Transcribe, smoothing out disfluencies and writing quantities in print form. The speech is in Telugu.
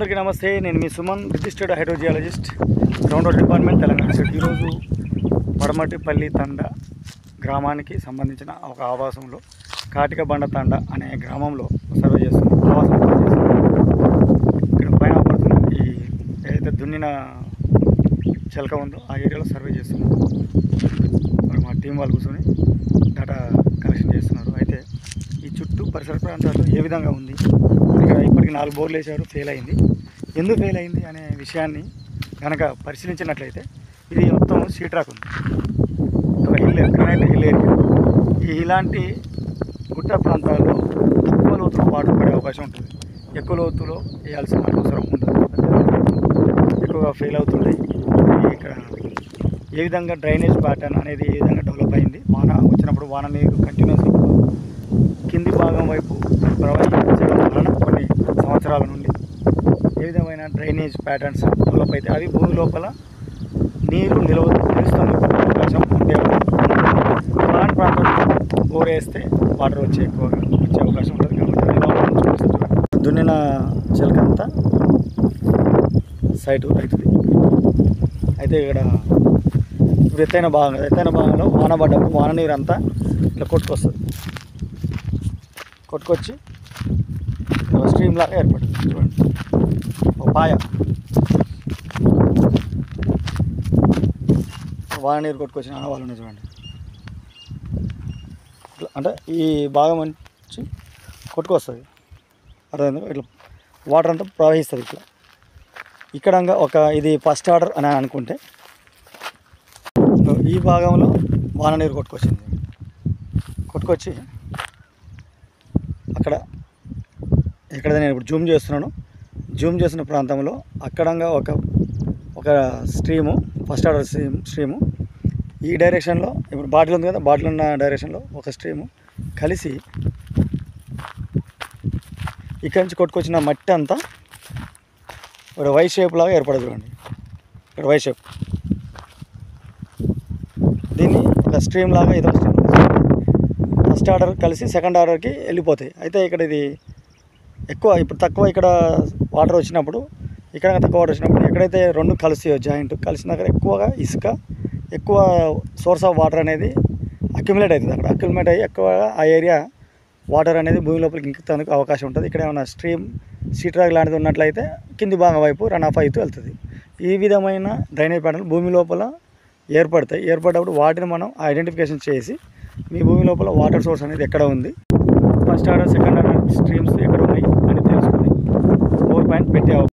అందరికీ నమస్తే. నేను మీ Suman, registered hydrogeologist, ground water department, Telangana state. ఈరోజు పడమటిపల్లి తండ గ్రామానికి సంబంధించిన ఒక ఆవాసంలో కాటికబండ తండ అనే గ్రామంలో సర్వే చేస్తున్నాం. ఆవాసం ఇక్కడ పైన పడుతున్న ఈ ఏదైతే దున్నిన చిలక ఉందో ఆ ఏరియాలో సర్వే చేస్తున్నాం. మరి మా టీం వాళ్ళు కూర్చొని డేటా కలెక్షన్ చేస్తున్నారు. అయితే ఈ చుట్టూ పరిసర ప్రాంతాల్లో ఏ విధంగా ఉంది, ఇక్కడ ఇప్పటికి 4 బోర్లు వేశారు, ఫెయిల్ అయింది. ఎందుకు ఫెయిల్ అయింది అనే విషయాన్ని కనుక పరిశీలించినట్లయితే ఇది మొత్తం సీట్రాక్ ఉంది, ఒక హిల్, గ్రానైట్ హిల్ ఏరియా. ఇలాంటి గుట్ట ప్రాంతాల్లో తక్కువ లోతులో వాటర్ పడే అవకాశం ఉంటుంది. ఎక్కువ లోతులో వేయాల్సిన అవసరం ఉండదు, ఎక్కువగా ఫెయిల్ అవుతుంటాయి. ఇక్కడ ఏ విధంగా డ్రైనేజ్ ప్యాటర్న్ అనేది ఏ విధంగా డెవలప్ అయింది, వాన వచ్చినప్పుడు వాన నీరు కంటిన్యూస్గా కింది భాగం వైపు ప్రవహించడం వలన కొన్ని సంవత్సరాల నుండి ఏ విధమైన డ్రైనేజ్ ప్యాటర్న్స్ డెవలప్ అయితే అవి భూమి లోపల నీరు నిలుస్తున్న అవకాశం ఉండేవాళ్ళు. అలాంటి ప్రాంతంలో బోర్ వేస్తే వాటర్ వచ్చే అవకాశం ఉంటుంది. కాబట్టి దున్నిన చిలకంతా సైట్ అవుతుంది. అయితే ఇక్కడ ఇప్పుడు ఎత్తైన భాగంలో వాన పడ్డప్పుడు వాన నీరు అంతా ఇట్లా కొట్టుకొచ్చి స్ట్రీమ్ లాగా ఏర్పడుతుంది. చూడండి, ఒక పాయ వాన నీరు కొట్టుకొచ్చిన ఆనవాళ్ళు ఉన్నాయి. చూడండి, ఇట్లా అంటే ఈ భాగం నుంచి కొట్టుకొస్తుంది. అర్థమైంది? ఇట్లా వాటర్ అంతా ప్రవహిస్తుంది. ఇక్కడ ఒక ఇది ఫస్ట్ ఆర్డర్ అని అనుకుంటే ఈ భాగంలో వాన నీరు కొట్టుకొచ్చి అక్కడ ఎక్కడైతే నేను ఇప్పుడు జూమ్ చేస్తున్న ప్రాంతంలో అక్కడంగా ఒక స్ట్రీము, ఫస్ట్ ఆర్డర్ స్ట్రీము ఈ డైరెక్షన్లో, ఇప్పుడు బాటిల్ ఉంది కదా, బాటిల్ ఉన్న డైరెక్షన్లో ఒక స్ట్రీము కలిసి ఇక్కడి నుంచి కొట్టుకొచ్చిన మట్టి అంతా ఒక వై షేప్ లాగా ఏర్పడదు. చూడండి, ఇక్కడ వై షేప్, దీన్ని ఒక స్ట్రీమ్ లాగా ఇదో స్ట్రీమ్ ఫస్ట్ ఆర్డర్ కలిసి సెకండ్ ఆర్డర్కి వెళ్ళిపోతాయి. అయితే ఇక్కడ ఇది ఎక్కువ, ఇప్పుడు తక్కువ ఇక్కడ వాటర్ వచ్చినప్పుడు, ఇక్కడ తక్కువ వాటర్ వచ్చినప్పుడు ఎక్కడైతే రెండు కలిసి జాయింట్ కలిసిన దగ్గర ఎక్కువగా ఇసుక, ఎక్కువ సోర్స్ ఆఫ్ వాటర్ అనేది అక్యుములేట్ అవుతుంది. అక్కడ అక్యుములేట్ అయ్యి ఎక్కువగా ఆ ఏరియా వాటర్ అనేది భూమి లోపలికి ఇంకుతానికి అవకాశం ఉంటుంది. ఇక్కడ ఏమైనా సీట్రాక్ లాంటిది ఉన్నట్లయితే కింది భాగం వైపు రన్ ఆఫ్ అవుతూ వెళ్తుంది. ఈ విధమైన డ్రైనేజ్ ప్యాటర్న్లు భూమి లోపల ఏర్పడ్డప్పుడు వాటిని మనం ఐడెంటిఫికేషన్ చేసి మీ భూమి లోపల వాటర్ సోర్స్ అనేది ఎక్కడ ఉంది, first order second order streams ఎక్కడ ఉన్నాయి అని తెలుసుకొని బోర్ పాయింట్ పెట్టే